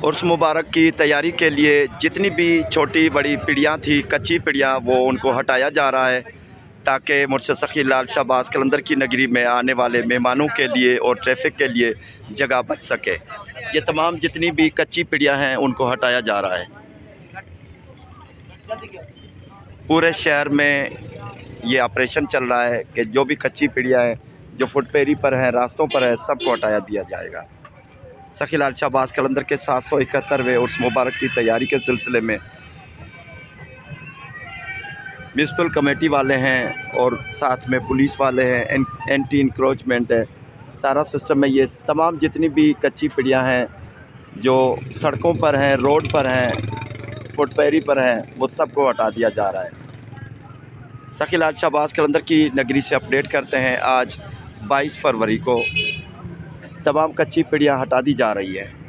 उर्स मुबारक की तैयारी के लिए जितनी भी छोटी बड़ी पिड़ियाँ थी, कच्ची पिड़ियाँ, वो उनको हटाया जा रहा है ताकि मुर्शद सखी लाल शाहबाज कलंदर की नगरी में आने वाले मेहमानों के लिए और ट्रैफिक के लिए जगह बच सके। ये तमाम जितनी भी कच्ची पिड़ियाँ हैं उनको हटाया जा रहा है। पूरे शहर में ये ऑपरेशन चल रहा है कि जो भी कच्ची पिड़ियाँ हैं, जो फुटपेरी पर हैं, रास्तों पर है, सबको हटाया दिया जाएगा। सखी लाल शाहबाज कलंदर के 771वें उर्स मुबारक की तैयारी के सिलसिले में म्यूनसिपल कमेटी वाले हैं और साथ में पुलिस वाले हैं, एंटी इंक्रोचमेंट है, सारा सिस्टम है। ये तमाम जितनी भी कच्ची पिड़ियाँ हैं जो सड़कों पर हैं, रोड पर हैं, फुटपेरी पर हैं, वो सबको हटा दिया जा रहा है। सखी लाल शाहबाज कलंदर की नगरी से अपडेट करते हैं। आज 22 फरवरी को तमाम कच्ची पिड़ियाँ हटा दी जा रही है।